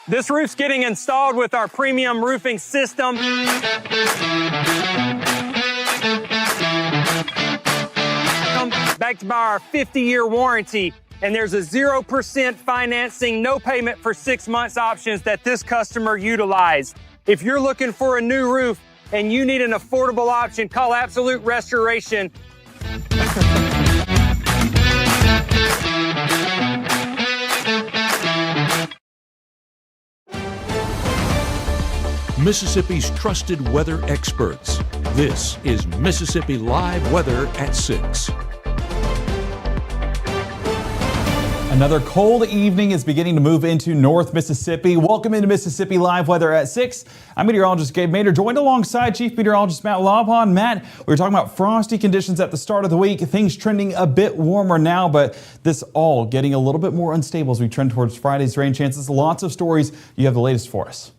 This roof's getting installed with our premium roofing system. Backed by our 50-year warranty. And there's a 0% financing, no payment for 6 months options that this customer utilized. If you're looking for a new roof and you need an affordable option, call Absolute Restoration. Mississippi's trusted weather experts. This is Mississippi Live Weather at 6. Another cold evening is beginning to move into North Mississippi. Welcome into Mississippi Live Weather at 6. I'm meteorologist Gabe Maynard, joined alongside Chief Meteorologist Matt Laupon. Matt, we were talking about frosty conditions at the start of the week. Things trending a bit warmer now, but this all getting a little bit more unstable as we trend towards Friday's rain chances. Lots of stories. You have the latest for us.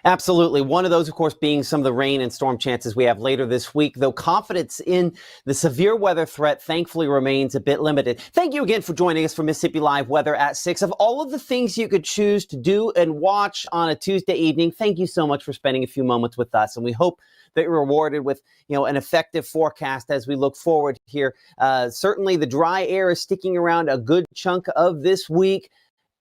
Absolutely. One of those, of course, being some of the rain and storm chances we have later this week, though confidence in the severe weather threat thankfully remains a bit limited. Thank you again for joining us for Mississippi Live Weather at 6. Of all of the things you could choose to do and watch on a Tuesday evening, thank you so much for spending a few moments with us. And we hope that you're rewarded with, an effective forecast as we look forward here. Certainly the dry air is sticking around a good chunk of this week.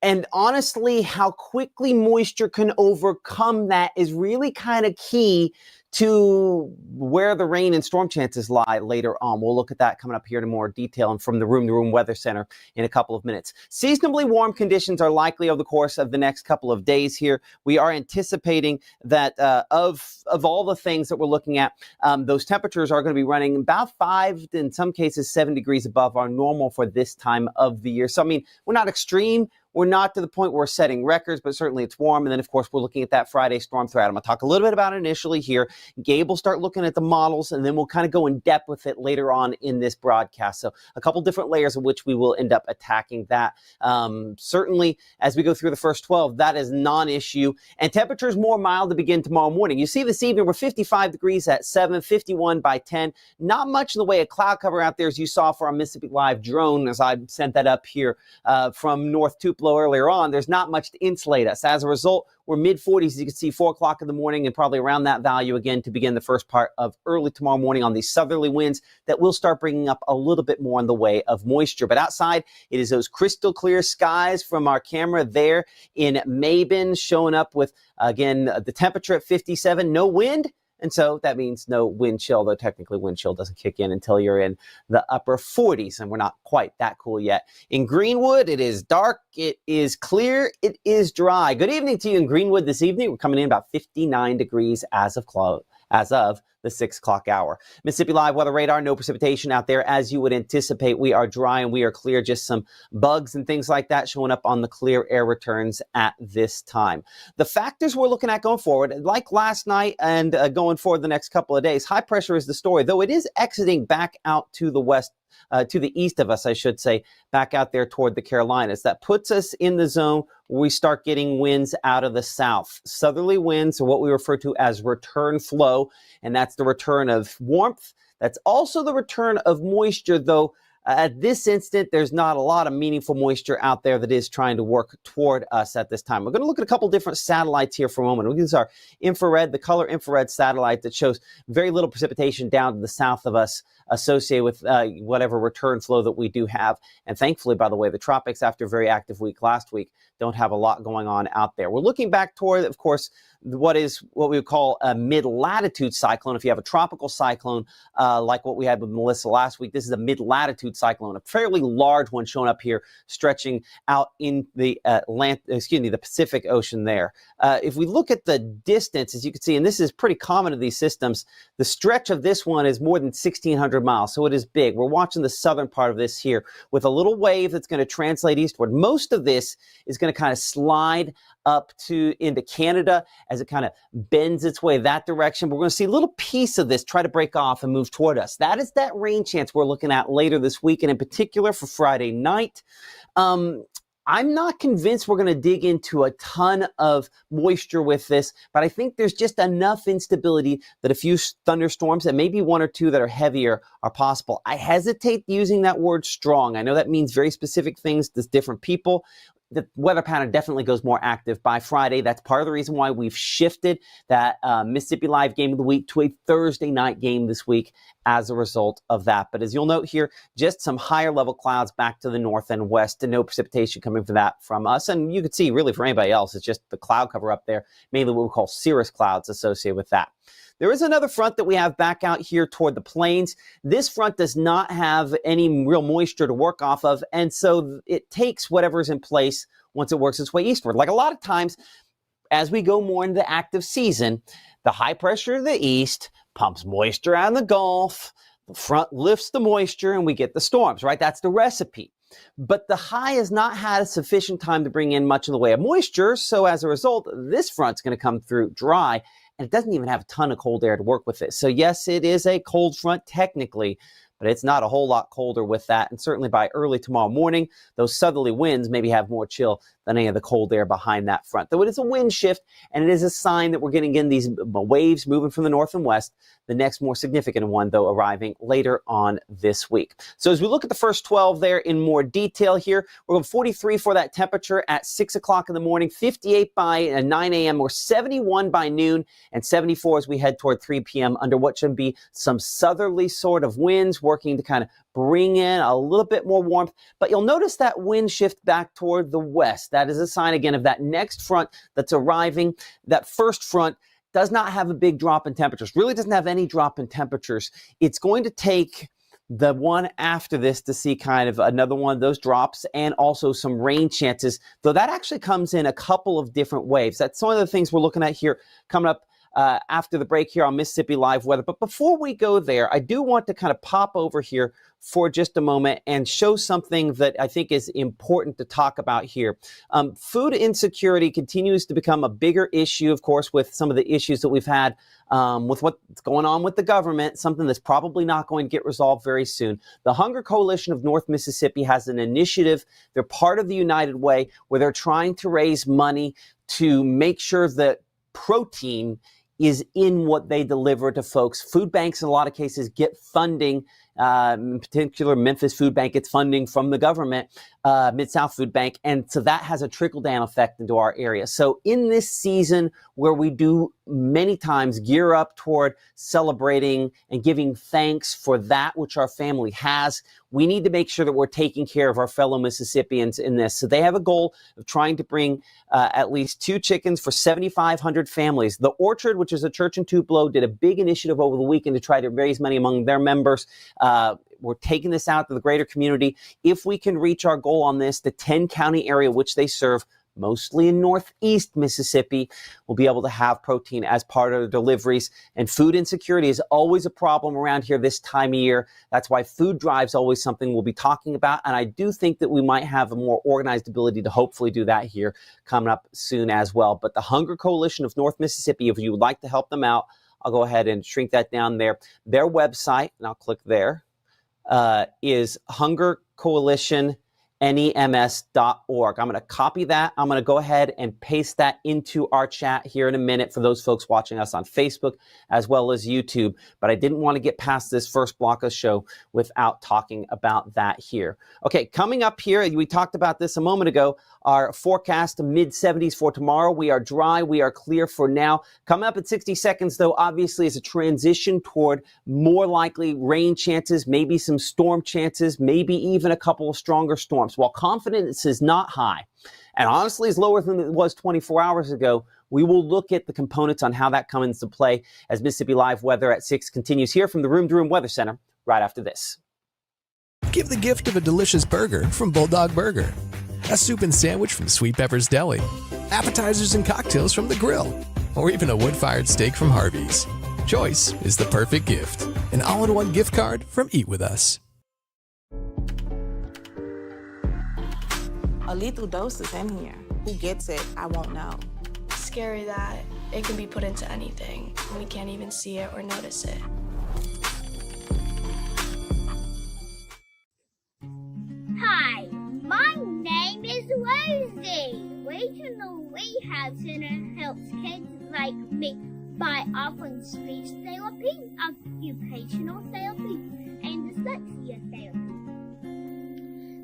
And honestly, how quickly moisture can overcome that is really kind of key to where the rain and storm chances lie later on. We'll look at that coming up here in more detail and from the Room to Room Weather Center in a couple of minutes. Seasonably warm conditions are likely over the course of the next couple of days here. We are anticipating that of all the things that we're looking at, those temperatures are going to be running about 5, in some cases 7 degrees above our normal for this time of the year. So, we're not extreme. We're not to the point where we're setting records, but certainly it's warm. And then, of course, we're looking at that Friday storm threat. I'm going to talk a little bit about it initially here. Gabe will start looking at the models, and then we'll kind of go in depth with it later on in this broadcast. So a couple different layers of which we will end up attacking that. Certainly, as we go through the first 12, that is non-issue. And temperatures more mild to begin tomorrow morning. You see this evening, we're 55 degrees at 7, 51 by 10. Not much in the way of cloud cover out there, as you saw for our Mississippi Live drone, as I sent that up here from North Tupelo earlier on. There's not much to insulate us. As a result, we're mid-40s, as you can see, 4 o'clock in the morning, and probably around that value again to begin the first part of early tomorrow morning on these southerly winds that will start bringing up a little bit more in the way of moisture. But outside, it is those crystal clear skies from our camera there in Mabin, showing up with, again, the temperature at 57, no wind. And so that means no wind chill, though technically wind chill doesn't kick in until you're in the upper 40s, and we're not quite that cool yet. In Greenwood, it is dark, it is clear, it is dry. Good evening to you in Greenwood this evening. We're coming in about 59 degrees as of the 6 o'clock hour. Mississippi Live Weather Radar, no precipitation out there as you would anticipate. We are dry and we are clear, just some bugs and things like that showing up on the clear air returns at this time. The factors we're looking at going forward, like last night and going forward the next couple of days, high pressure is the story, though it is exiting back out to the west, to the east of us, I should say, back out there toward the Carolinas. That puts us in the zone where we start getting winds out of the south. Southerly winds are what we refer to as return flow, and that's the return of warmth. That's also the return of moisture, though at this instant, there's not a lot of meaningful moisture out there that is trying to work toward us at this time. We're going to look at a couple different satellites here for a moment. We'll use our infrared, the color infrared satellite that shows very little precipitation down to the south of us associated with whatever return flow that we do have. And thankfully, by the way, the tropics, after a very active week last week, don't have a lot going on out there. We're looking back toward, of course, what we would call a mid-latitude cyclone. If you have a tropical cyclone like what we had with Melissa last week, this is a mid-latitude cyclone, a fairly large one showing up here, stretching out in the the Pacific Ocean there. If we look at the distance, as you can see, and this is pretty common in these systems, the stretch of this one is more than 1,600 miles, so it is big. We're watching the southern part of this here with a little wave that's going to translate eastward. Most of this is going to kind of slide up into Canada as it kind of bends its way that direction. We're going to see a little piece of this try to break off and move toward us. That is that rain chance we're looking at later this week, and in particular for Friday night. I'm not convinced we're going to dig into a ton of moisture with this, but I think there's just enough instability that a few thunderstorms and maybe one or two that are heavier are possible. I hesitate using that word strong. I know that means very specific things to different people. the weather pattern definitely goes more active by Friday. That's part of the reason why we've shifted that Mississippi Live game of the week to a Thursday night game this week as a result of that. But as you'll note here, just some higher level clouds back to the north and west, and no precipitation coming from that from us. And you can see really for anybody else, it's just the cloud cover up there, mainly what we call cirrus clouds associated with that. There is another front that we have back out here toward the plains. This front does not have any real moisture to work off of, and so it takes whatever's in place once it works its way eastward. Like a lot of times, as we go more into the active season, the high pressure of the east pumps moisture out in the Gulf, the front lifts the moisture, and we get the storms, right? That's the recipe. But the high has not had a sufficient time to bring in much in the way of moisture, so as a result, this front's going to come through dry, and it doesn't even have a ton of cold air to work with it. So yes, it is a cold front technically, but it's not a whole lot colder with that. And certainly by early tomorrow morning, those southerly winds maybe have more chill than any of the cold air behind that front. Though it is a wind shift, and it is a sign that we're getting in these waves moving from the north and west. The next more significant one, though, arriving later on this week. So as we look at the first 12 there in more detail here, we're going 43 for that temperature at 6 o'clock in the morning, 58 by 9 a.m. or 71 by noon, and 74 as we head toward 3 p.m. under what should be some southerly sort of winds working to kind of bring in a little bit more warmth. But you'll notice that wind shift back toward the west. That is a sign, again, of that next front that's arriving. That first front does not have a big drop in temperatures, really doesn't have any drop in temperatures. It's going to take the one after this to see kind of another one of those drops and also some rain chances, though that actually comes in a couple of different waves. That's one of the things we're looking at here coming up after the break here on Mississippi Live Weather. But before we go there, I do want to kind of pop over here for just a moment and show something that I think is important to talk about here. Food insecurity continues to become a bigger issue, of course, with some of the issues that we've had with what's going on with the government, something that's probably not going to get resolved very soon. The Hunger Coalition of North Mississippi has an initiative. They're part of the United Way, where they're trying to raise money to make sure that protein is in what they deliver to folks. Food banks, in a lot of cases, get funding. In particular, Memphis Food Bank gets funding from the government, Mid-South Food Bank, and so that has a trickle-down effect into our area. So in this season where we do many times gear up toward celebrating and giving thanks for that which our family has, we need to make sure that we're taking care of our fellow Mississippians in this. So they have a goal of trying to bring at least 2 chickens for 7,500 families. The Orchard, which is a church in Tupelo, did a big initiative over the weekend to try to raise money among their members. We're taking this out to the greater community. If we can reach our goal on this, the 10-county area which they serve, mostly in northeast Mississippi, will be able to have protein as part of the deliveries. And food insecurity is always a problem around here this time of year. That's why food drive is always something we'll be talking about. And I do think that we might have a more organized ability to hopefully do that here coming up soon as well. But the Hunger Coalition of North Mississippi, if you would like to help them out, I'll go ahead and shrink that down there. Their website, and I'll click there, is hungercoalitionnems.org. I'm going to copy that. I'm going to go ahead and paste that into our chat here in a minute for those folks watching us on Facebook as well as YouTube. But I didn't want to get past this first block of show without talking about that here. Okay, coming up here, we talked about this a moment ago, our forecast mid-70s for tomorrow. We are dry. We are clear for now. Coming up at 60 seconds, though, obviously is a transition toward more likely rain chances, maybe some storm chances, maybe even a couple of stronger storms. While confidence is not high, and honestly is lower than it was 24 hours ago, we will look at the components on how that comes into play as Mississippi Live Weather at 6 continues here from the Room to Room Weather Center right after this. Give the gift of a delicious burger from Bulldog Burger, a soup and sandwich from Sweet Pepper's Deli, appetizers and cocktails from The Grill, or even a wood-fired steak from Harvey's. Choice is the perfect gift. An all-in-one gift card from Eat With Us. A lethal dose is in here. Who gets it, I won't know. Scary that it can be put into anything, and we can't even see it or notice it. Hi, my name is Rosie. Regional Rehab Center helps kids like me by offering speech therapy, occupational therapy, and dyslexia therapy.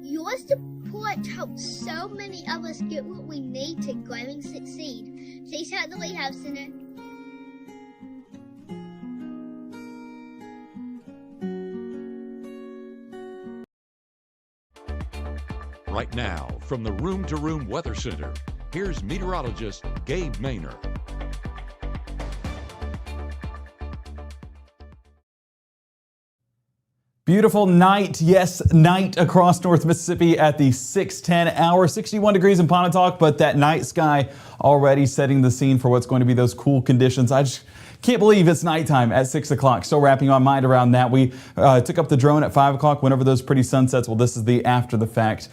Your support torch helps so many of us get what we need to grow and succeed. Please help the Rehab Center. Right now, from the Room to Room Weather Center, here's meteorologist Gabe Maynor. Beautiful night, yes, night across North Mississippi at the 6:10 hour, 61 degrees in Pontotoc, but that night sky already setting the scene for what's going to be those cool conditions. I just can't believe it's nighttime at 6 o'clock. Still wrapping our mind around that. We took up the drone at 5 o'clock, went over those pretty sunsets. Well, this is the after the fact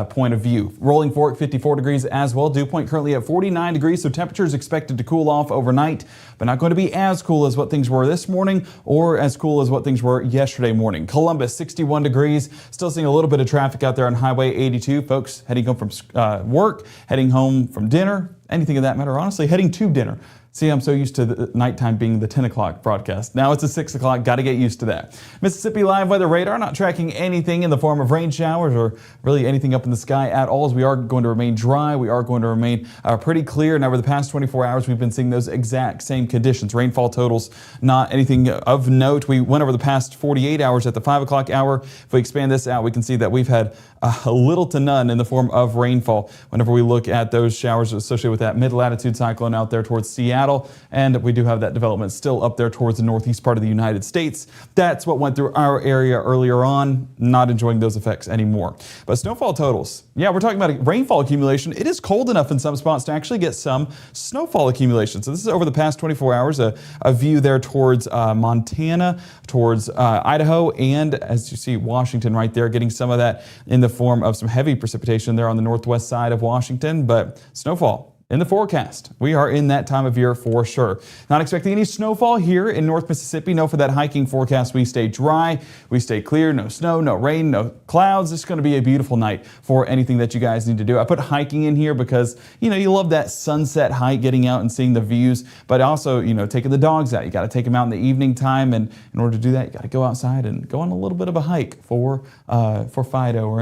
point of view. Rolling Fork, 54 degrees as well. Dew Point currently at 49 degrees, so temperatures expected to cool off overnight, but not going to be as cool as what things were this morning or as cool as what things were yesterday morning. Columbus, 61 degrees. Still seeing a little bit of traffic out there on Highway 82. Folks heading home from work, heading home from dinner, anything of that matter. Honestly, heading to dinner. See, I'm so used to the nighttime being the 10 o'clock broadcast. Now it's a 6 o'clock. Got to get used to that. Mississippi Live Weather Radar not tracking anything in the form of rain showers or really anything up in the sky at all, as we are going to remain dry. We are going to remain pretty clear. And over the past 24 hours, we've been seeing those exact same conditions. Rainfall totals, not anything of note. We went over the past 48 hours at the 5 o'clock hour. If we expand this out, we can see that we've had a little to none in the form of rainfall whenever we look at those showers associated with that mid-latitude cyclone out there towards Seattle. And we do have that development still up there towards the northeast part of the United States. That's what went through our area earlier on. Not enjoying those effects anymore. But snowfall totals. Yeah, we're talking about a rainfall accumulation. It is cold enough in some spots to actually get some snowfall accumulation. So this is over the past 24 hours, a view there towards Montana, towards Idaho, and as you see, Washington right there, getting some of that in the form of some heavy precipitation there on the northwest side of Washington, but snowfall in the forecast. We are in that time of year for sure. Not expecting any snowfall here in North Mississippi. No, for that hiking forecast, we stay dry, we stay clear, no snow, no rain, no clouds. It's going to be a beautiful night for anything that you guys need to do. I put hiking in here because, you know, you love that sunset hike, getting out and seeing the views, but also, you know, taking the dogs out. You got to take them out in the evening time, and in order to do that, you got to go outside and go on a little bit of a hike for Fido or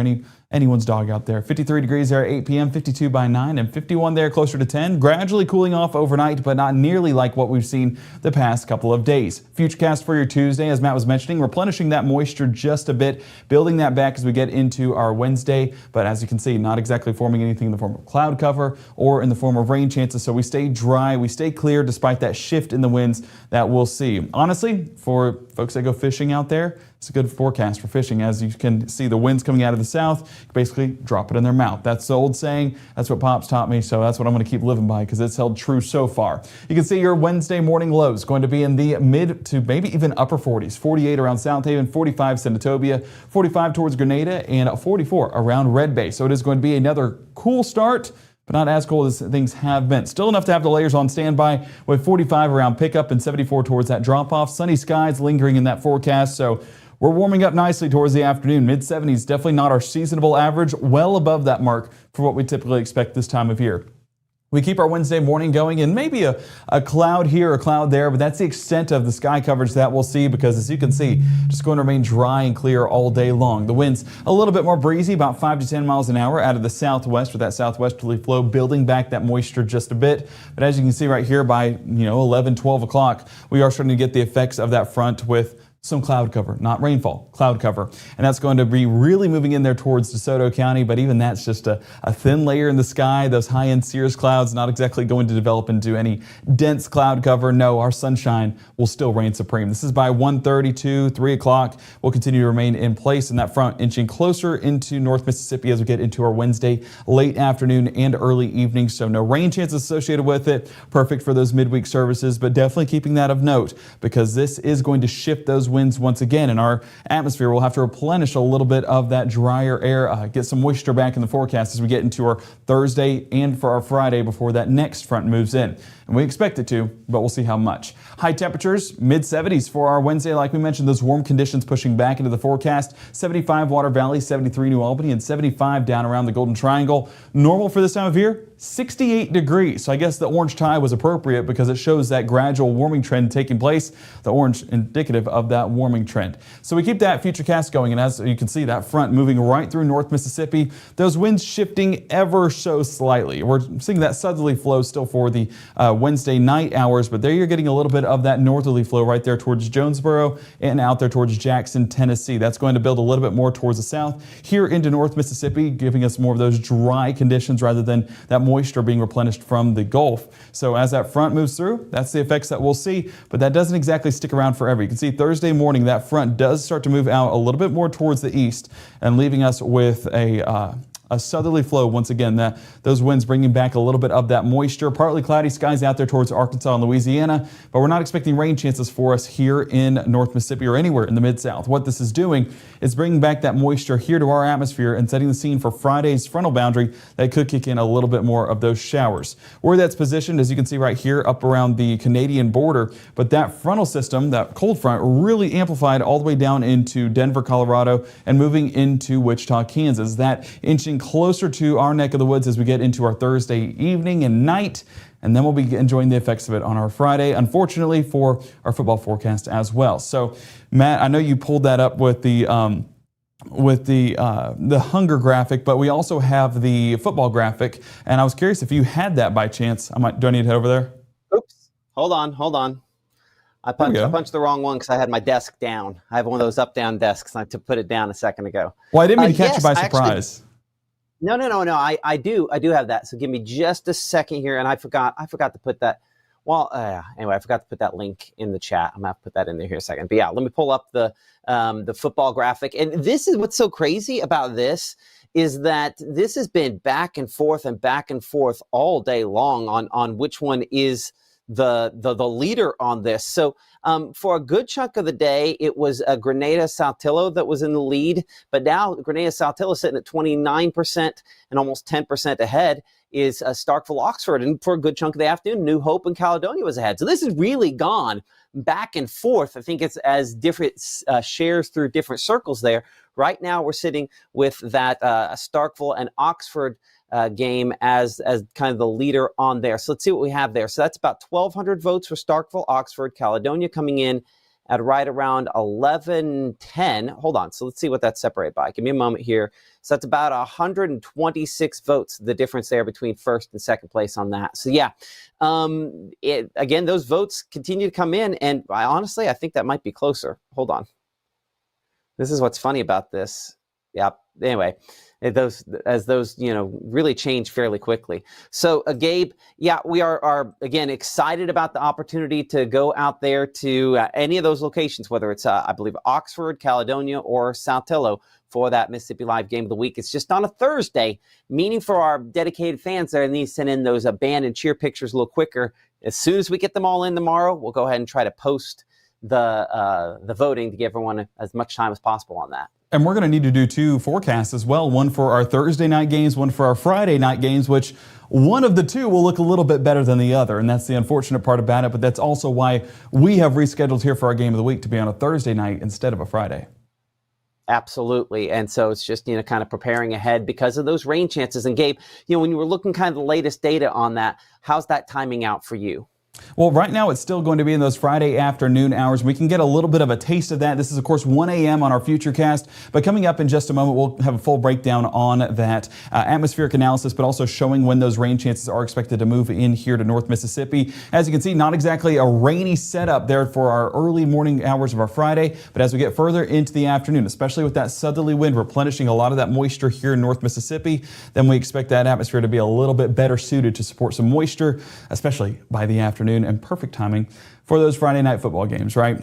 anyone's dog out there. 53 degrees there at 8 p.m., 52 by 9, and 51 there closer to 10. Gradually cooling off overnight, but not nearly like what we've seen the past couple of days. Futurecast for your Tuesday, as Matt was mentioning, replenishing that moisture just a bit, building that back as we get into our Wednesday. But as you can see, not exactly forming anything in the form of cloud cover or in the form of rain chances. So we stay dry, we stay clear despite that shift in the winds that we'll see. Honestly, for folks that go fishing out there, it's a good forecast for fishing. As you can see, the winds coming out of the south, basically drop it in their mouth. That's the old saying. That's what Pops taught me, so that's what I'm going to keep living by because it's held true so far. You can see your Wednesday morning lows going to be in the mid to maybe even upper 40s. 48 around South Haven, 45 Senatobia, 45 towards Grenada, and 44 around Red Bay. So it is going to be another cool start, but not as cold as things have been. Still enough to have the layers on standby with 45 around pickup and 74 towards that drop-off. Sunny skies lingering in that forecast, so we're warming up nicely towards the afternoon. Mid-70s, definitely not our seasonable average, well above that mark for what we typically expect this time of year. We keep our Wednesday morning going, and maybe a cloud here, a cloud there, but that's the extent of the sky coverage that we'll see because, as you can see, just going to remain dry and clear all day long. The winds a little bit more breezy, about 5 to 10 miles an hour out of the southwest with that southwesterly flow building back that moisture just a bit. But as you can see right here by 11, 12 o'clock, we are starting to get the effects of that front with some cloud cover, not rainfall, cloud cover. And that's going to be really moving in there towards DeSoto County, but even that's just a thin layer in the sky. Those high-end cirrus clouds not exactly going to develop into any dense cloud cover. No, our sunshine will still reign supreme. This is by 1:32, 3 o'clock. We'll continue to remain in place in that front, inching closer into North Mississippi as we get into our Wednesday late afternoon and early evening. So no rain chances associated with it. Perfect for those midweek services, but definitely keeping that of note because this is going to shift those winds once again, and our atmosphere will have to replenish a little bit of that drier air, get some moisture back in the forecast as we get into our Thursday and for our Friday before that next front moves in. And we expect it to, but we'll see how much. High temperatures, mid-70s for our Wednesday. Like we mentioned, those warm conditions pushing back into the forecast. 75 Water Valley, 73 New Albany, and 75 down around the Golden Triangle. Normal for this time of year, 68 degrees. So I guess the orange tie was appropriate because it shows that gradual warming trend taking place. The orange indicative of that that warming trend. So we keep that futurecast going, and as you can see, that front moving right through North Mississippi, those winds shifting ever so slightly. We're seeing that southerly flow still for the Wednesday night hours, but there you're getting a little bit of that northerly flow right there towards Jonesboro and out there towards Jackson, Tennessee. That's going to build a little bit more towards the south here into North Mississippi, giving us more of those dry conditions rather than that moisture being replenished from the Gulf. So as that front moves through, that's the effects that we'll see, but that doesn't exactly stick around forever. You can see Thursday morning that front does start to move out a little bit more towards the east and leaving us with a southerly flow once again. Those winds bringing back a little bit of that moisture. Partly cloudy skies out there towards Arkansas and Louisiana, but we're not expecting rain chances for us here in North Mississippi or anywhere in the Mid-South. What this is doing is bringing back that moisture here to our atmosphere and setting the scene for Friday's frontal boundary that could kick in a little bit more of those showers. Where that's positioned, as you can see right here, up around the Canadian border, but that frontal system, that cold front, really amplified all the way down into Denver, Colorado, and moving into Wichita, Kansas. That inching closer to our neck of the woods as we get into our Thursday evening and night, and then we'll be enjoying the effects of it on our Friday, unfortunately, for our football forecast as well. So, Matt, I know you pulled that up with the hunger graphic, but we also have the football graphic, and I was curious if you had that by chance. Do I need to head over there? Oops. Hold on. I punched the wrong one because I had my desk down. I have one of those up-down desks, and I put it down a second ago. Well, I didn't mean to catch you by surprise. No. I do have that. So give me just a second here, and I forgot to put that. Well, anyway, I forgot to put that link in the chat. I'm gonna have to put that in there here a second. But yeah, let me pull up the football graphic. And this is what's so crazy about this is that this has been back and forth all day long on which one is the leader on this. So for a good chunk of the day, it was Grenada Saltillo that was in the lead, but now Grenada Saltillo sitting at 29% and almost 10% ahead is Starkville Oxford, and for a good chunk of the afternoon, New Hope and Caledonia was ahead. So this has really gone back and forth. I think it's as different shares through different circles there. Right now, we're sitting with that Starkville and Oxford game as kind of the leader on there. So let's see what we have there. So that's about 1,200 votes for Starkville, Oxford, Caledonia coming in at right around 1110. Hold on. So let's see what that's separated by. Give me a moment here. So that's about 126 votes, the difference there between first and second place on that. So yeah, again, those votes continue to come in, and I think that might be closer. Hold on. This is what's funny about this. Yeah. Anyway, those really change fairly quickly. So Gabe, yeah, we are again excited about the opportunity to go out there to any of those locations, whether it's I believe Oxford, Caledonia, or Saltillo for that Mississippi Live Game of the Week. It's just on a Thursday, meaning for our dedicated fans there, and these send in those band and cheer pictures a little quicker. As soon as we get them all in tomorrow, we'll go ahead and try to post the voting to give everyone as much time as possible on that. And we're going to need to do two forecasts as well, one for our Thursday night games, one for our Friday night games, which one of the two will look a little bit better than the other. And that's the unfortunate part about it, but that's also why we have rescheduled here for our game of the week to be on a Thursday night instead of a Friday. Absolutely. And so it's just, kind of preparing ahead because of those rain chances. And Gabe, when you were looking kind of the latest data on that, how's that timing out for you? Well, right now it's still going to be in those Friday afternoon hours. We can get a little bit of a taste of that. This is, of course, 1 a.m. on our Futurecast. But coming up in just a moment, we'll have a full breakdown on that atmospheric analysis, but also showing when those rain chances are expected to move in here to North Mississippi. As you can see, not exactly a rainy setup there for our early morning hours of our Friday. But as we get further into the afternoon, especially with that southerly wind replenishing a lot of that moisture here in North Mississippi, then we expect that atmosphere to be a little bit better suited to support some moisture, especially by the afternoon. And perfect timing for those Friday night football games, right?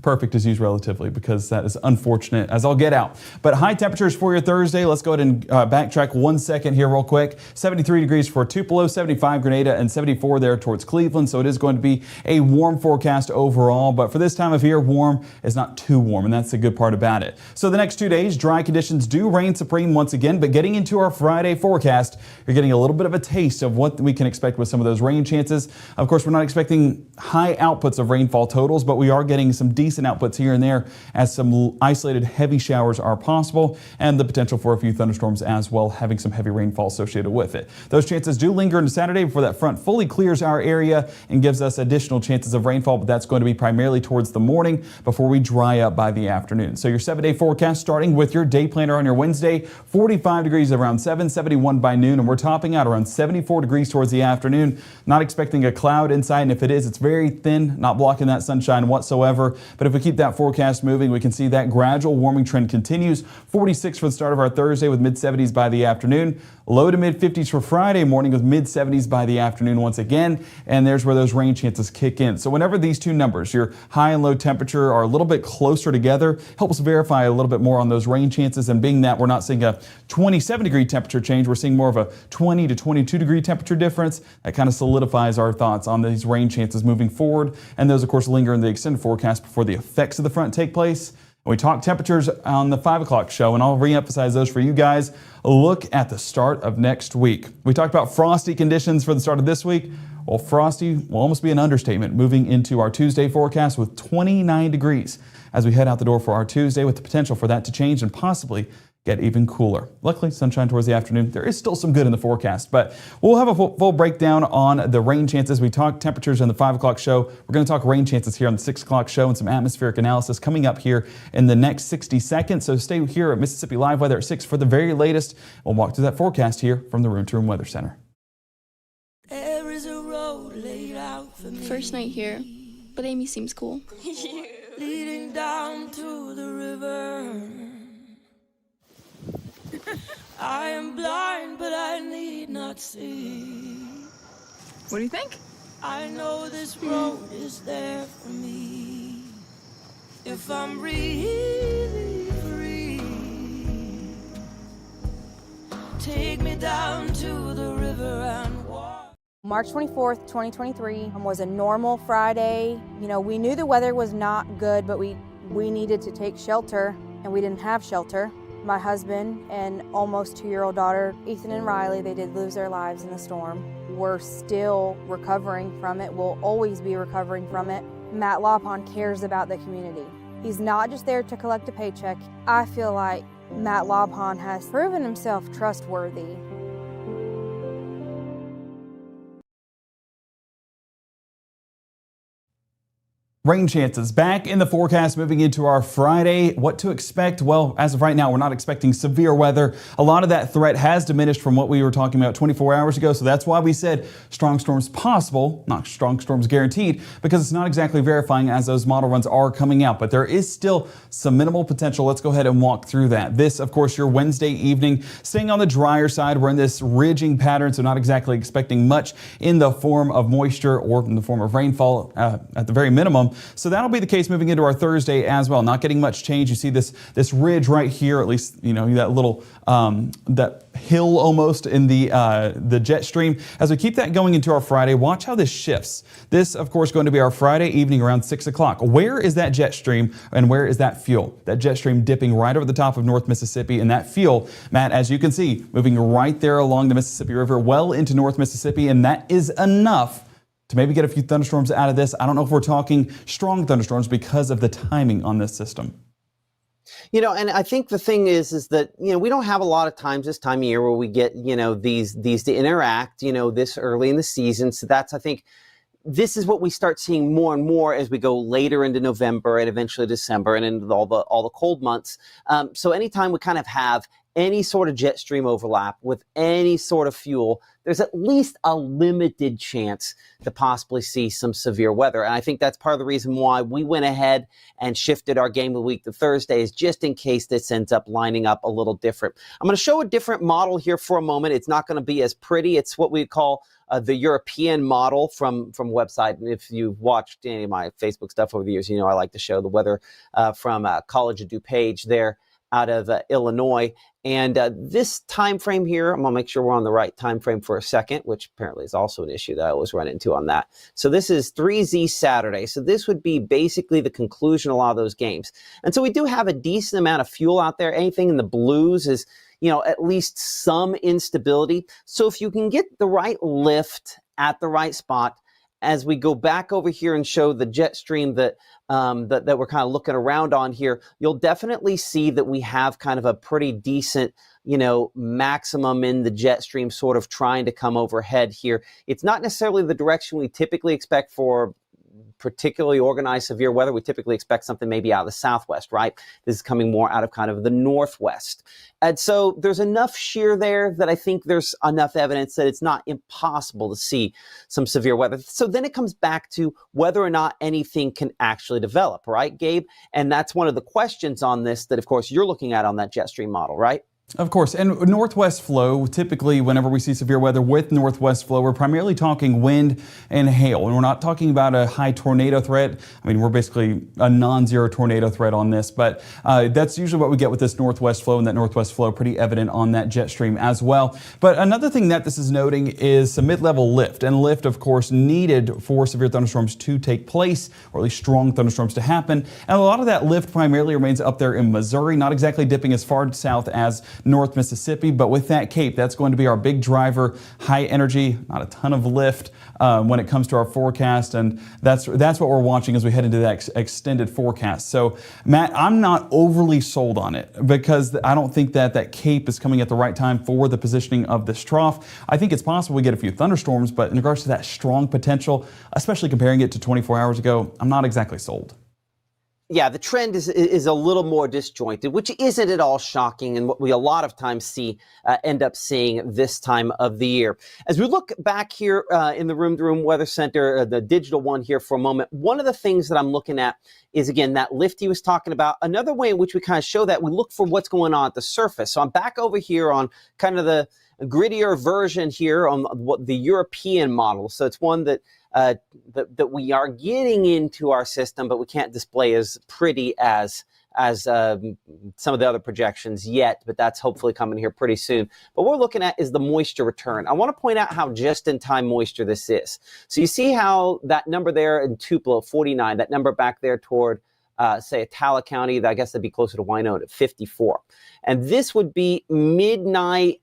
Perfect is used relatively because that is unfortunate as I'll get out. But high temperatures for your Thursday. Let's go ahead and backtrack 1 second here real quick. 73 degrees for Tupelo, 75 Grenada, and 74 there towards Cleveland. So it is going to be a warm forecast overall. But for this time of year, warm is not too warm, and that's the good part about it. So the next 2 days, dry conditions do reign supreme once again. But getting into our Friday forecast, you're getting a little bit of a taste of what we can expect with some of those rain chances. Of course, we're not expecting high outputs of rainfall totals, but we are getting some decent decent outputs here and there as some isolated heavy showers are possible, and the potential for a few thunderstorms as well, having some heavy rainfall associated with it. Those chances do linger into Saturday before that front fully clears our area and gives us additional chances of rainfall, but that's going to be primarily towards the morning before we dry up by the afternoon. So your 7-day forecast starting with your day planner on your Wednesday, 45 degrees around 7, 71 by noon, and we're topping out around 74 degrees towards the afternoon. Not expecting a cloud inside, and if it is, it's very thin, not blocking that sunshine whatsoever. But if we keep that forecast moving, we can see that gradual warming trend continues. 46 for the start of our Thursday with mid-70s by the afternoon. Low to mid-50s for Friday morning with mid-70s by the afternoon once again. And there's where those rain chances kick in. So whenever these two numbers, your high and low temperature, are a little bit closer together, help us verify a little bit more on those rain chances. And being that we're not seeing a 27-degree temperature change, we're seeing more of a 20 to 22-degree temperature difference. That kind of solidifies our thoughts on these rain chances moving forward. And those, of course, linger in the extended forecast before the effects of the front take place. We talk temperatures on the 5 o'clock show, and I'll reemphasize those for you guys. Look at the start of next week. We talked about frosty conditions for the start of this week. Well, frosty will almost be an understatement moving into our Tuesday forecast with 29 degrees as we head out the door for our Tuesday, with the potential for that to change and possibly get even cooler. Luckily, sunshine towards the afternoon. There is still some good in the forecast, but we'll have a full breakdown on the rain chances. We talk temperatures in the 5 o'clock show. We're going to talk rain chances here on the 6 o'clock show and some atmospheric analysis coming up here in the next 60 seconds. So stay here at Mississippi Live Weather at 6 for the very latest. We'll walk through that forecast here from the Room to Room Weather Center. There is a road laid out for me. First night here, but Amy seems cool. Leading down to the river. I am blind, but I need not see. What do you think? I know this road is there for me. If I'm really free, take me down to the river and walk. March 24th, 2023 was a normal Friday. You know, we knew the weather was not good, but we needed to take shelter, and we didn't have shelter. My husband and almost 2-year-old daughter, Ethan and Riley, they did lose their lives in the storm. We're still recovering from it. We'll always be recovering from it. Matt Laupon cares about the community. He's not just there to collect a paycheck. I feel like Matt Laupon has proven himself trustworthy. Rain chances back in the forecast moving into our Friday. What to expect? Well, as of right now, we're not expecting severe weather. A lot of that threat has diminished from what we were talking about 24 hours ago. So that's why we said strong storms possible, not strong storms guaranteed, because it's not exactly verifying as those model runs are coming out. But there is still some minimal potential. Let's go ahead and walk through that. This, of course, your Wednesday evening, staying on the drier side. We're in this ridging pattern, so not exactly expecting much in the form of moisture or in the form of rainfall at the very minimum. So that'll be the case moving into our Thursday as well. Not getting much change. You see this ridge right here, at least, you know, that little that hill almost in the jet stream. As we keep that going into our Friday, watch how this shifts. This, of course, going to be our Friday evening around 6 o'clock. Where is that jet stream and where is that fuel? That jet stream dipping right over the top of North Mississippi, and that fuel, Matt, as you can see, moving right there along the Mississippi River, well into North Mississippi, and that is enough to maybe get a few thunderstorms out of this. I don't know if we're talking strong thunderstorms because of the timing on this system. You know, and I think the thing is that, you know, we don't have a lot of times this time of year where we get, you know, these to interact, you know, this early in the season. So that's, I think, this is what we start seeing more and more as we go later into November and eventually December and into all the cold months. So anytime we kind of have any sort of jet stream overlap with any sort of fuel, there's at least a limited chance to possibly see some severe weather. And I think that's part of the reason why we went ahead and shifted our game of the week to Thursdays, just in case this ends up lining up a little different. I'm going to show a different model here for a moment. It's not going to be as pretty. It's what we call the European model from website. And if you've watched any of my Facebook stuff over the years, you know I like to show the weather from College of DuPage there out of Illinois. And this time frame here, I'm going to make sure we're on the right time frame for a second, which apparently is also an issue that I always run into on that. So this is 3Z Saturday. So this would be basically the conclusion of a lot of those games. And so we do have a decent amount of fuel out there. Anything in the blues is, you know, at least some instability. So if you can get the right lift at the right spot as we go back over here and show the jet stream that we're kind of looking around on here, you'll definitely see that we have kind of a pretty decent, maximum in the jet stream sort of trying to come overhead here. It's not necessarily the direction we typically expect for particularly organized severe weather. We typically expect something maybe out of the southwest, right? This is coming more out of kind of the northwest. And so there's enough shear there that I think there's enough evidence that it's not impossible to see some severe weather. So then it comes back to whether or not anything can actually develop, right, Gabe? And that's one of the questions on this that, of course, you're looking at on that jet stream model, right? Of course, and northwest flow, typically whenever we see severe weather with northwest flow, we're primarily talking wind and hail, and we're not talking about a high tornado threat. I mean, we're basically a non-zero tornado threat on this, but that's usually what we get with this northwest flow, and that northwest flow pretty evident on that jet stream as well. But another thing that this is noting is some mid-level lift, and lift, of course, needed for severe thunderstorms to take place, or at least strong thunderstorms to happen. And a lot of that lift primarily remains up there in Missouri, not exactly dipping as far south as North Mississippi, but with that cape, that's going to be our big driver. High energy, not a ton of lift when it comes to our forecast, and that's what we're watching as we head into that extended forecast. So, Matt, I'm not overly sold on it because I don't think that cape is coming at the right time for the positioning of this trough. I think it's possible we get a few thunderstorms, but in regards to that strong potential, especially comparing it to 24 hours ago, I'm not exactly sold. Yeah, the trend is a little more disjointed, which isn't at all shocking, and what we a lot of times see end up seeing this time of the year. As we look back here in the Room to Room Weather Center, the digital one here for a moment, one of the things that I'm looking at is, again, that lift he was talking about. Another way in which we kind of show that, we look for what's going on at the surface. So I'm back over here on kind of the grittier version here on what the European model. So it's one that that we are getting into our system, but we can't display as pretty as some of the other projections yet, but that's hopefully coming here pretty soon. But what we're looking at is the moisture return. I want to point out how just-in-time moisture this is. So you see how that number there in Tupelo, 49, that number back there toward, say, Attala County, I guess that'd be closer to Winona at 54. And this would be midnight,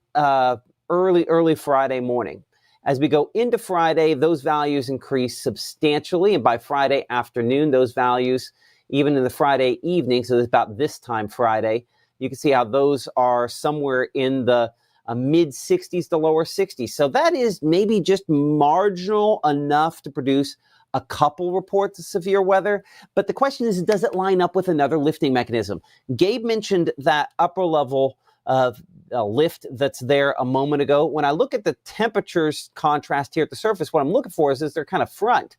early Friday morning. As we go into Friday, those values increase substantially, and by Friday afternoon, those values, even in the Friday evening, so it's about this time Friday, you can see how those are somewhere in the mid-60s to lower 60s. So that is maybe just marginal enough to produce a couple reports of severe weather. But the question is, does it line up with another lifting mechanism? Gabe mentioned that upper level of lift that's there a moment ago. When I look at the temperatures contrast here at the surface, what I'm looking for is their kind of front.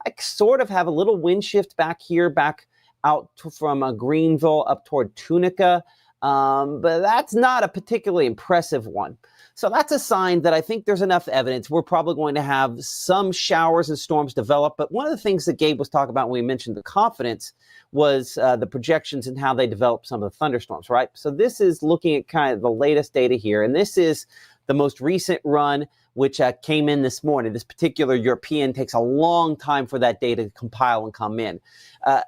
I sort of have a little wind shift back here, back out from Greenville up toward Tunica, but that's not a particularly impressive one. So that's a sign that I think there's enough evidence. We're probably going to have some showers and storms develop, but one of the things that Gabe was talking about when we mentioned the confidence was the projections and how they develop some of the thunderstorms, right? So this is looking at kind of the latest data here, and this is the most recent run, which came in this morning. This particular European takes a long time for that data to compile and come in.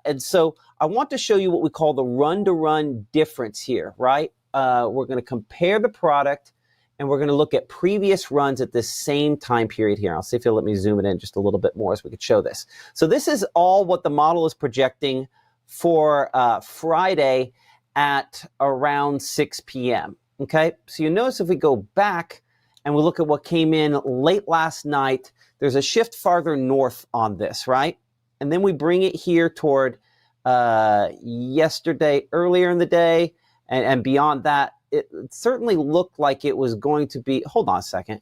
And so I want to show you what we call the run-to-run difference here, right? We're going to compare the product, and we're going to look at previous runs at this same time period here. I'll see if you'll let me zoom it in just a little bit more so we could show this. So this is all what the model is projecting for Friday at around 6 p.m. Okay, so you notice if we go back and we look at what came in late last night, there's a shift farther north on this, right? And then we bring it here toward yesterday, earlier in the day, and beyond that, it certainly looked like it was going to be, hold on a second.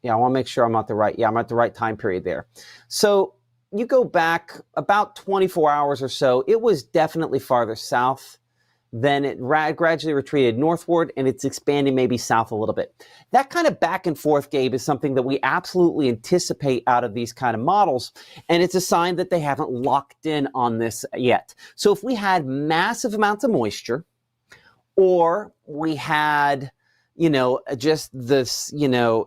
Yeah, I want to make sure I'm at the right time period there. So you go back about 24 hours or so, it was definitely farther south. Then it gradually retreated northward, and it's expanding maybe south a little bit. That kind of back and forth, Gabe, is something that we absolutely anticipate out of these kind of models, and it's a sign that they haven't locked in on this yet. So if we had massive amounts of moisture, or we had, just this,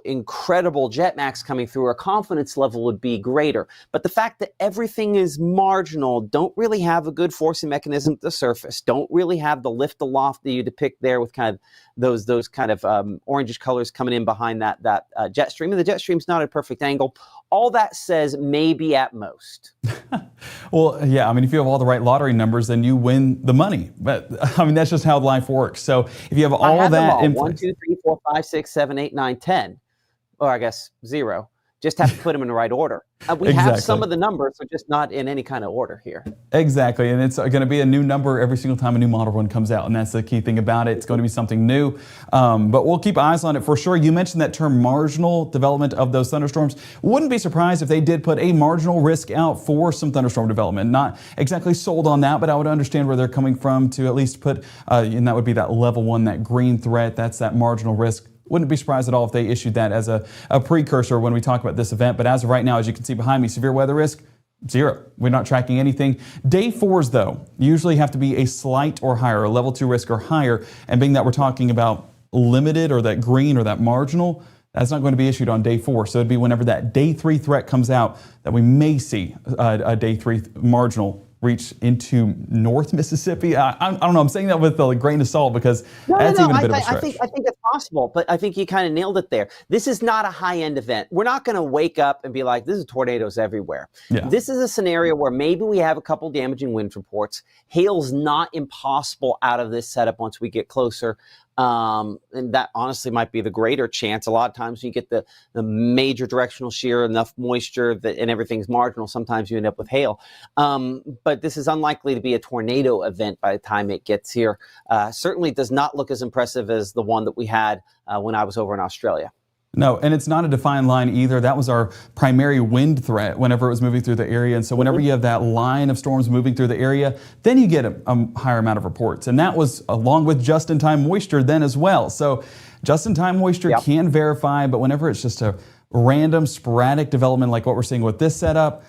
incredible jet max coming through, our confidence level would be greater. But the fact that everything is marginal, don't really have a good forcing mechanism at the surface, don't really have the lift aloft that you depict there with kind of those kind of orangish colors coming in behind that jet stream. And the jet stream's not at a perfect angle. All that says maybe at most. Well, yeah, I mean, if you have all the right lottery numbers, then you win the money. But I mean, that's just how life works. So if you have all I that in 1, place, 2, 3, 4, 5, 6, 7, 8, 9, 10. Or I guess 0. Just have to put them in the right order. We have some of the numbers, but just not in any kind of order here. Exactly, and it's going to be a new number every single time a new model run comes out, and that's the key thing about it. It's going to be something new, but we'll keep eyes on it for sure. You mentioned that term marginal development of those thunderstorms. Wouldn't be surprised if they did put a marginal risk out for some thunderstorm development. Not exactly sold on that, but I would understand where they're coming from to at least put, and that would be that level 1, that green threat. That's that marginal risk. Wouldn't be surprised at all if they issued that as a precursor when we talk about this event. But as of right now, as you can see behind me, severe weather risk, 0. We're not tracking anything. Day 4s, though, usually have to be a slight or higher, a level 2 risk or higher. And being that we're talking about limited or that green or that marginal, that's not going to be issued on day 4. So it'd be whenever that day 3 threat comes out that we may see a day 3 marginal reach into North Mississippi. I don't know. I'm saying that with a grain of salt because that's even a bit of a stretch. I think it's possible, but I think you kind of nailed it there. This is not a high-end event. We're not going to wake up and be like, this is tornadoes everywhere. Yeah. This is a scenario where maybe we have a couple damaging wind reports. Hail's not impossible out of this setup once we get closer. And that honestly might be the greater chance. A lot of times when you get the major directional shear, enough moisture and everything's marginal, sometimes you end up with hail. But this is unlikely to be a tornado event by the time it gets here. Certainly does not look as impressive as the one that we had when I was over in Australia. No, and it's not a defined line either. That was our primary wind threat whenever it was moving through the area. And so whenever you have that line of storms moving through the area, then you get a higher amount of reports. And that was along with just-in-time moisture then as well. So just-in-time moisture can verify, but whenever it's just a random sporadic development like what we're seeing with this setup,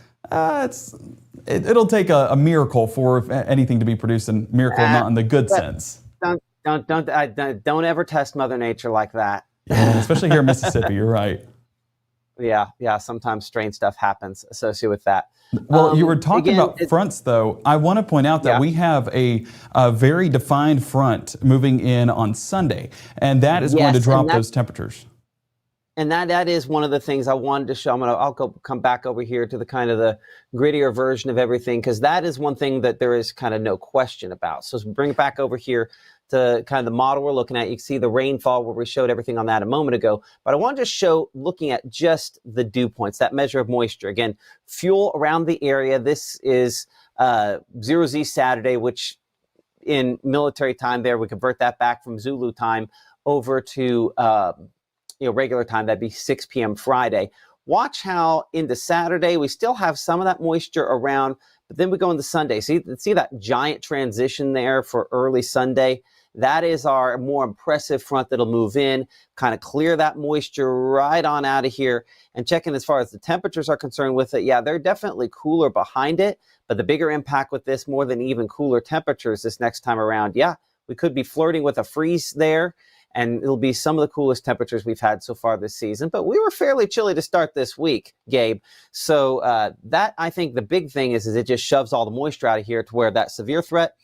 it'll take a miracle for anything to be produced, and miracle not in the good sense. Don't ever test Mother Nature like that. Yeah, especially here in Mississippi, you're right. Yeah, sometimes strange stuff happens associated with that. Well, you were talking about fronts, though. I want to point out that we have a very defined front moving in on Sunday, and that is going to drop those temperatures. And that is one of the things I wanted to show. I'll come back over here to the kind of the grittier version of everything, because that is one thing that there is kind of no question about. So bring it back over here to kind of the model we're looking at. You can see the rainfall where we showed everything on that a moment ago. But I wanted to show, looking at just the dew points, that measure of moisture. Again, fuel around the area. This is 0Z Saturday, which in military time there, we convert that back from Zulu time over to regular time. That'd be 6 p.m. Friday. Watch how into Saturday, we still have some of that moisture around, but then we go into Sunday. See that giant transition there for early Sunday? That is our more impressive front that'll move in, kind of clear that moisture right on out of here. And checking as far as the temperatures are concerned with it, yeah, they're definitely cooler behind it. But the bigger impact with this, more than even cooler temperatures this next time around, yeah, we could be flirting with a freeze there. And it'll be some of the coolest temperatures we've had so far this season. But we were fairly chilly to start this week, Gabe. So that, I think the big thing is it just shoves all the moisture out of here to where that severe threat,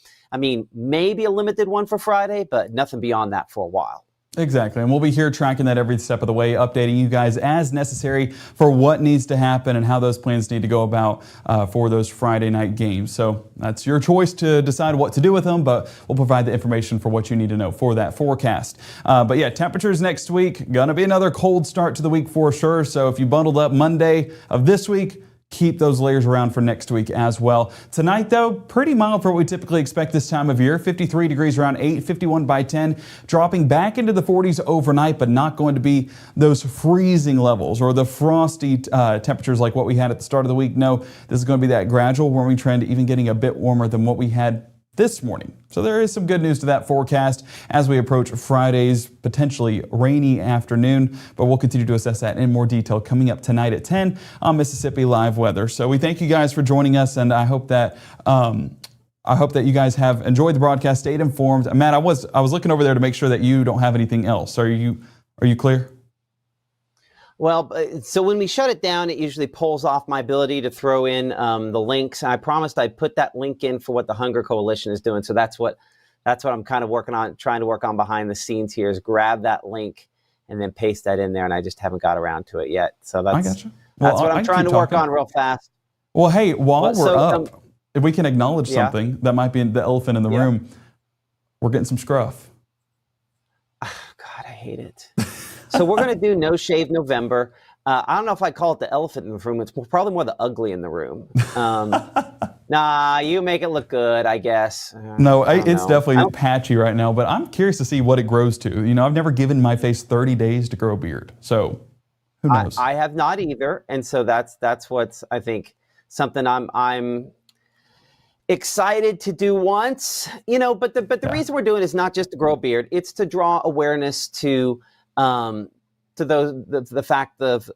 maybe a limited one for Friday, but nothing beyond that for a while. Exactly, and we'll be here tracking that every step of the way, updating you guys as necessary for what needs to happen and how those plans need to go about for those Friday night games. So that's your choice to decide what to do with them, but we'll provide the information for what you need to know for that forecast. But yeah, temperatures next week, gonna be another cold start to the week for sure. So if you bundled up Monday of this week, keep those layers around for next week as well. Tonight, though, pretty mild for what we typically expect this time of year. 53 degrees around 8, 51 by 10, dropping back into the 40s overnight, but not going to be those freezing levels or the frosty temperatures like what we had at the start of the week. No, this is going to be that gradual warming trend, even getting a bit warmer than what we had this morning. So there is some good news to that forecast as we approach Friday's potentially rainy afternoon, but we'll continue to assess that in more detail coming up tonight at 10 on Mississippi Live Weather. So we thank you guys for joining us, and I hope that you guys have enjoyed the broadcast, stayed informed. Matt, I was looking over there to make sure that you don't have anything else. Are you clear? Well, so when we shut it down, it usually pulls off my ability to throw in the links. I promised I'd put that link in for what the Hunger Coalition is doing. So that's what I'm kind of trying to work on behind the scenes here, is grab that link and then paste that in there. And I just haven't got around to it yet. So that's That's what I I'm can trying keep to work talking. on real fast. Well, hey, while Well, we're so, up, if we can acknowledge yeah. something that might be the elephant in the room, we're getting some scruff. God, I hate it. So we're going to do No Shave November. I don't know if I call it the elephant in the room. It's probably more the ugly in the room. Nah, you make it look good, I guess. No, I don't it's know. definitely patchy right now, but I'm curious to see what it grows to. You know, I've never given my face 30 days to grow a beard, so who knows? I have not either, and so that's what's, I think, something I'm excited to do once, you know. But the reason we're doing it is not just to grow a beard; it's to draw awareness to the fact of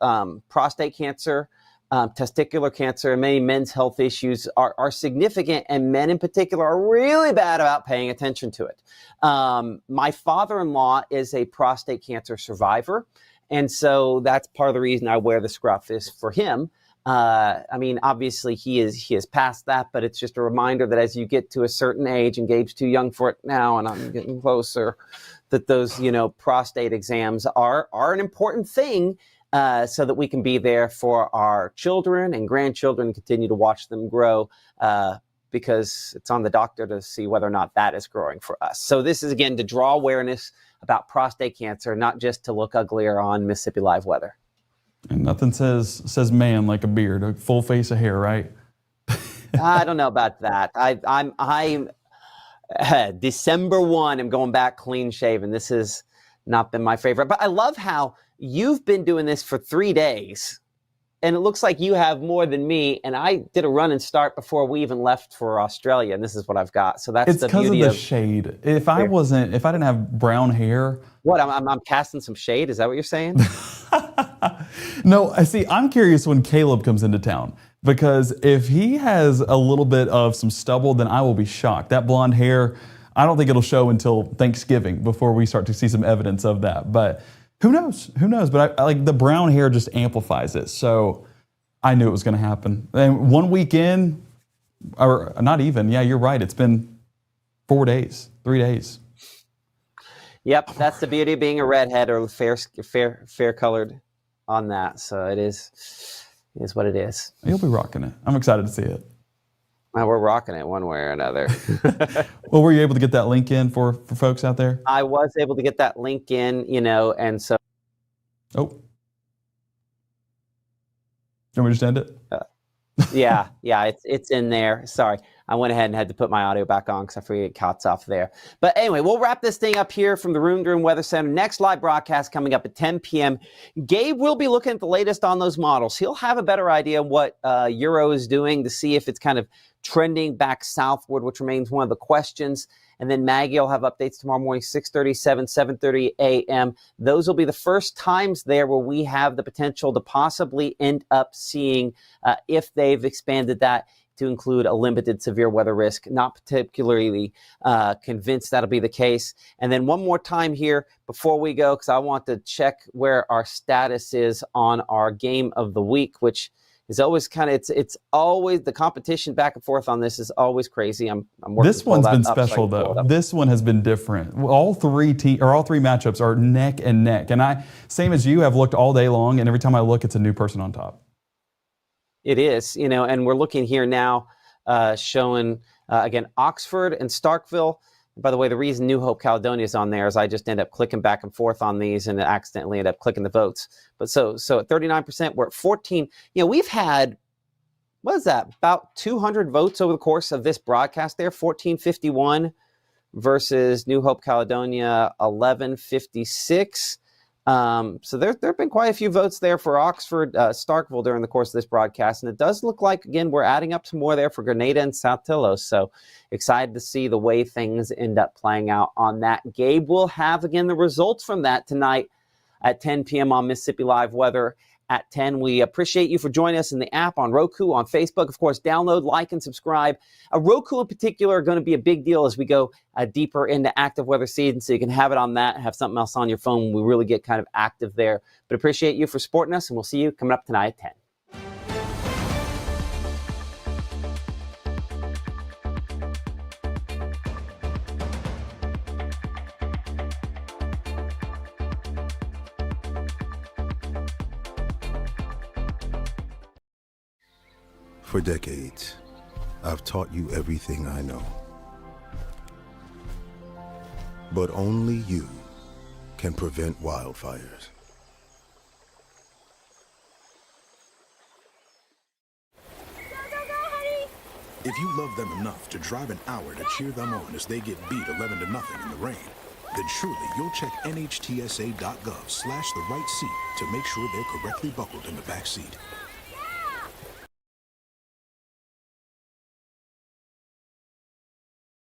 prostate cancer, testicular cancer, and many men's health issues are significant, and men in particular are really bad about paying attention to it. My father-in-law is a prostate cancer survivor, and so that's part of the reason I wear the scruff is for him. I mean, obviously he is past that, but it's just a reminder that as you get to a certain age, and Gabe's too young for it now, and I'm getting closer, that those, you know, prostate exams are an important thing, so that we can be there for our children and grandchildren and continue to watch them grow, because it's on the doctor to see whether or not that is growing for us. So this is, again, to draw awareness about prostate cancer, not just to look uglier on Mississippi Live Weather. And nothing says man like a beard, a full face of hair, right? I don't know about that. I'm December 1, I'm going back clean shaven. This has not been my favorite, but I love how you've been doing this for 3 days, and it looks like you have more than me. And I did a run and start before we even left for Australia, and this is what I've got. So that's the beauty of the shade. If I didn't have brown hair, what I'm casting some shade. Is that what you're saying? No, I see. I'm curious when Caleb comes into town, because if he has a little bit of some stubble, then I will be shocked. That blonde hair, I don't think it'll show until Thanksgiving before we start to see some evidence of that. But who knows? Who knows? But I like the brown hair just amplifies it. So I knew it was going to happen. And 1 weekend, or not even, yeah, you're right. It's been 4 days, 3 days. Yep, that's the beauty of being a redhead or fair colored on that. So it is what it is. You'll be rocking it. I'm excited to see it. We're rocking it one way or another. Well, were you able to get that link in for folks out there? I was able to get that link in, you know, and so. Oh. You want me to just end it? Yeah, it's in there. Sorry, I went ahead and had to put my audio back on because I figured it cuts off there. But anyway, we'll wrap this thing up here from the Room to Room Weather Center. Next live broadcast coming up at 10 p.m. Gabe will be looking at the latest on those models. He'll have a better idea of what Euro is doing to see if it's kind of trending back southward, which remains one of the questions. And then Maggie will have updates tomorrow morning, 6:30, 7:30 a.m. Those will be the first times there where we have the potential to possibly end up seeing if they've expanded that to include a limited severe weather risk. Not particularly convinced that'll be the case. And then one more time here before we go, because I want to check where our status is on our game of the week, which is always kind of, it's always the competition back and forth on this is always crazy. I'm working. This one's been special though. This one has been different. All three matchups are neck and neck, and I, same as you, have looked all day long, and every time I look, it's a new person on top. It is, you know, and we're looking here now, showing again Oxford and Starkville. By the way, the reason New Hope Caledonia is on there is I just end up clicking back and forth on these and accidentally end up clicking the votes. But so at 39%, we're at 14. You know, we've had, what is that, about 200 votes over the course of this broadcast there, 1451 versus New Hope Caledonia, 1156. So there have been quite a few votes there for Oxford, Starkville during the course of this broadcast. And it does look like, again, we're adding up some more there for Grenada and South Telos. So excited to see the way things end up playing out on that. Gabe will have, again, the results from that tonight at 10 p.m. on Mississippi Live Weather at 10. We appreciate you for joining us in the app, on Roku, on Facebook. Of course, download, like, and subscribe. Roku in particular are going to be a big deal as we go deeper into active weather season, so you can have it on that and have something else on your phone when we really get kind of active there. But appreciate you for supporting us, and we'll see you coming up tonight at 10. For decades, I've taught you everything I know. But only you can prevent wildfires. If you love them enough to drive an hour to cheer them on as they get beat 11-0 in the rain, then surely you'll check NHTSA.gov/the right seat to make sure they're correctly buckled in the back seat.